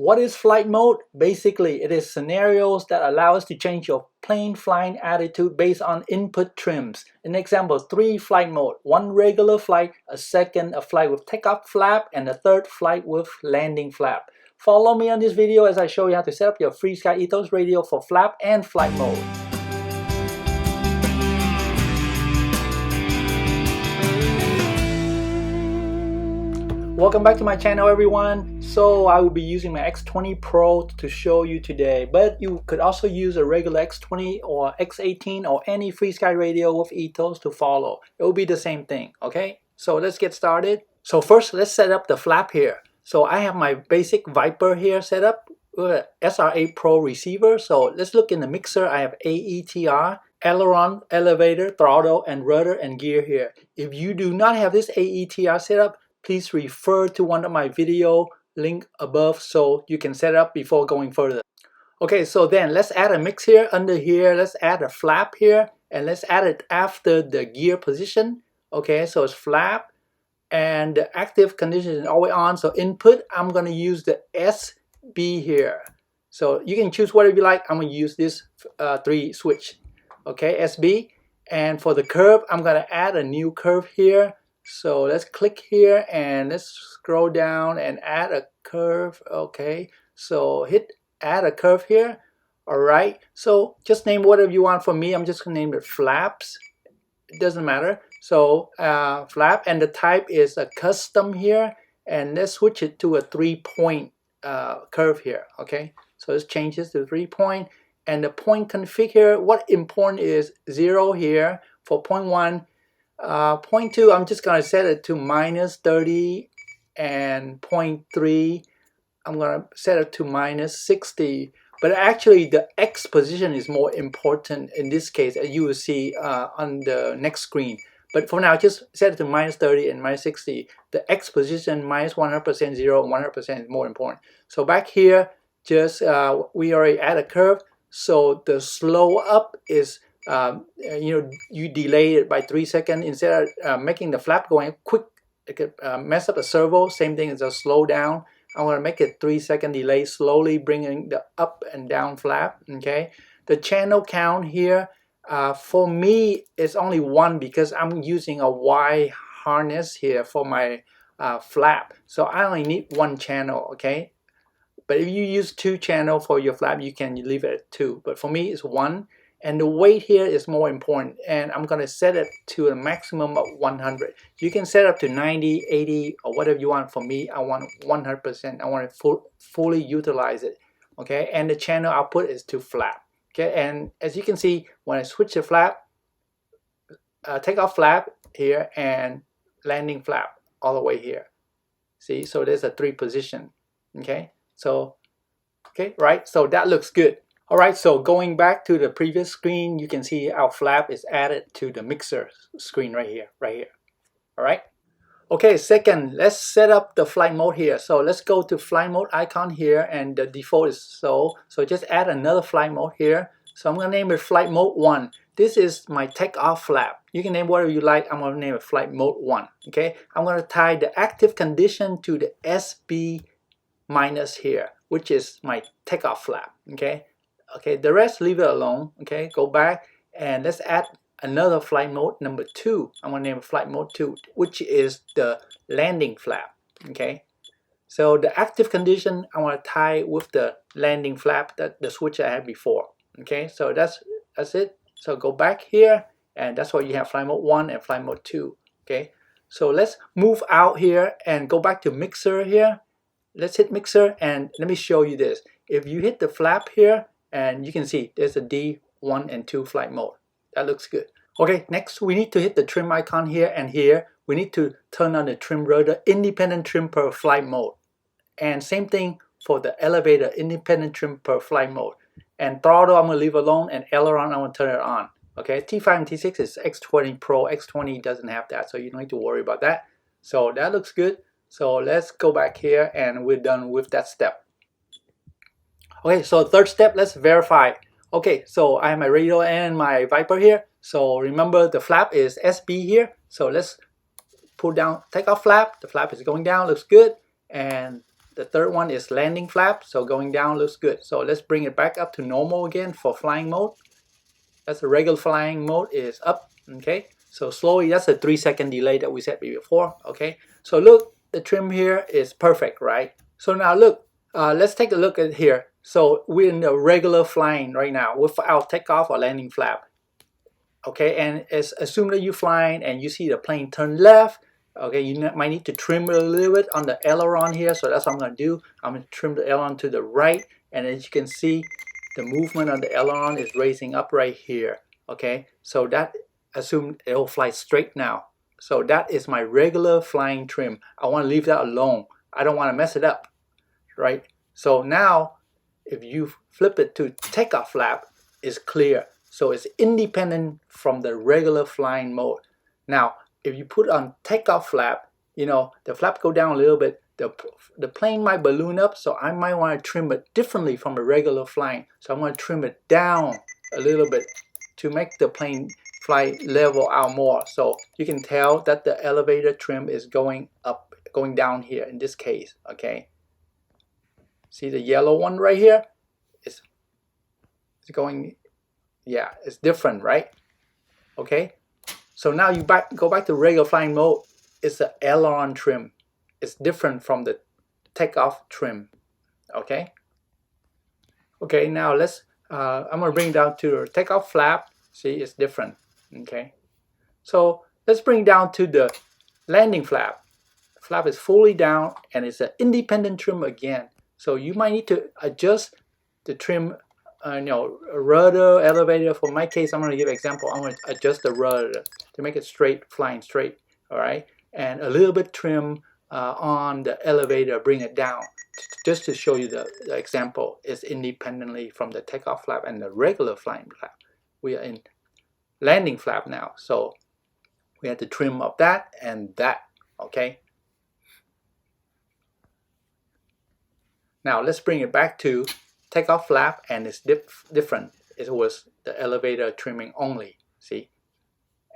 What is flight mode? Basically, it is scenarios that allow us to change your plane flying attitude based on input trims. An example, 3 flight mode, 1 regular flight, a second a flight with takeoff flap, and a third flight with landing flap. Follow me on this video as I show you how to set up your FrSky Ethos radio for flap and flight mode. Welcome back to my channel, everyone. So I will be using my X20 Pro to show you today, but you could also use a regular X20 or X18 or any FrSky radio with Ethos to follow. It will be the same thing, okay? So let's get started. So first, let's set up the flap here. So I have my basic Viper here set up with an SR8 Pro receiver. So let's look in the mixer. I have AETR, aileron, elevator, throttle, and rudder and gear here. If you do not have this AETR set up, please refer to one of my video link above so you can set it up before going further. Okay, so then let's add a mix here. Under here, let's add a flap here, and let's add it after the gear position. Okay, so it's flap, and the active condition is always on. So input, I'm going to use the SB here. So you can choose whatever you like. I'm going to use this 3 switch. Okay, SB. And for the curve, I'm going to add a new curve here. So let's click here and let's scroll down and add a curve. Okay, so hit add a curve here. Alright, so just name whatever you want. For me, I'm just going to name it flaps. It doesn't matter. So flap, and the type is a custom here. And let's switch it to a 3-point curve here. Okay, so let's change this to 3-point. And the point config here, what important is 0 here for point 1. Point 2, I'm just going to set it to -30, and point 3, I'm going to set it to -60. But actually, the X position is more important in this case, as you will see on the next screen. But for now, just set it to -30 and -60. The X position, -100%, 0, and 100% is more important. So back here, just we already add a curve. So the slow up is you delay it by 3 seconds instead of making the flap going quick. It could mess up the servo. Same thing as a slow down. I'm going to make it 3-second delay, slowly bringing the up and down flap. Okay, the channel count here for me is only 1 because I'm using a Y harness here for my flap. So I only need 1 channel. Okay, but if you use 2 channel for your flap, you can leave it at 2. But for me, it's 1. And the weight here is more important, and I'm going to set it to a maximum of 100. You can set up to 90, 80, or whatever you want. For me, I want 100%. I want to fully utilize it. Okay, and the channel output is to flap. Okay, and as you can see, when I switch the flap, takeoff flap here and landing flap all the way here. See, so there's a 3 position. Okay, so right, so that looks good. Alright, so going back to the previous screen, you can see our flap is added to the mixer screen right here. Alright. Okay, second, let's set up the flight mode here. So let's go to flight mode icon here, and the default is so just add another flight mode here. So I'm going to name it flight mode 1. This is my takeoff flap. You can name whatever you like. I'm going to name it flight mode 1. Okay, I'm going to tie the active condition to the SB minus here, which is my takeoff flap. Okay, the rest leave it alone. Okay, go back and let's add another flight mode number 2. I'm going to name it flight mode 2, which is the landing flap. Okay, so the active condition I want to tie with the landing flap, that the switch I had before. Okay, so that's it. So go back here, and that's why you have flight mode 1 and flight mode 2. Okay, so let's move out here and go back to mixer here. Let's hit mixer, and let me show you this. If you hit the flap here, and you can see there's a D1 and 2 flight mode. That looks good. Okay, next we need to hit the trim icon here, and here we need to turn on the trim rudder, independent trim per flight mode. And same thing for the elevator, independent trim per flight mode. And throttle I'm going to leave alone, and aileron I'm going to turn it on. Okay, T5 and T6 is X20 Pro. X20 doesn't have that, so you don't need to worry about that. So that looks good. So let's go back here, and we're done with that step. Okay, so third step, let's verify. Okay, so I have my radio and my Viper here. So remember the flap is SB here. So let's pull down, take off flap. The flap is going down, looks good. And The third one is landing flap, so going down looks good. So let's bring it back up to normal again for flying mode. That's the regular flying mode is up, okay? So slowly, that's a 3-second delay that we said before, okay? So look, the trim here is perfect, right? So now look, let's take a look at here. So we're in the regular flying right now without takeoff or landing flap, okay? And assume that you're flying and you see the plane turn left, okay? You might need to trim it a little bit on the aileron here, so that's what I'm going to do. I'm going to trim the aileron to the right, and as you can see, the movement of the aileron is raising up right here, okay? So that assume it'll fly straight now. So that is my regular flying trim. I want to leave that alone. I don't want to mess it up, right? So now, if you flip it to takeoff flap, it's clear. So it's independent from the regular flying mode. Now, if you put on takeoff flap, you know, the flap go down a little bit, the plane might balloon up, so I might want to trim it differently from the regular flying. So I'm going to trim it down a little bit to make the plane fly level out more. So you can tell that the elevator trim is going up, going down here in this case, okay? See the yellow one right here? It's going, yeah, it's different, right? Okay? So now you go back to regular flying mode. It's the aileron trim. It's different from the takeoff trim, okay? Okay, now let's, I'm gonna bring it down to the takeoff flap. See, it's different, okay? So let's bring it down to the landing flap. The flap is fully down and it's an independent trim again. So you might need to adjust the trim, you know, rudder, elevator. For my case, I'm gonna give an example. I'm gonna adjust the rudder to make it straight, flying straight, all right? And a little bit trim on the elevator, bring it down, just to show you the example. Is independently from the takeoff flap and the regular flying flap. We are in landing flap now, so we have to trim up that and that, okay? Now let's bring it back to takeoff flap, and it's different. It was the elevator trimming only, see?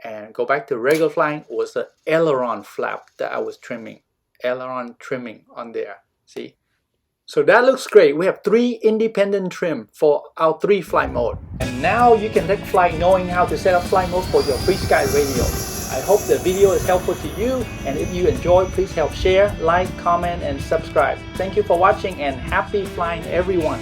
And go back to regular flying, was the aileron flap that I was trimming. Aileron trimming on there, see? So that looks great. We have 3 independent trim for our 3 flight mode. And now you can take flight knowing how to set up flight mode for your FrSky radio. I hope the video is helpful to you, and if you enjoyed, please help share, like, comment, and subscribe. Thank you for watching, and happy flying everyone.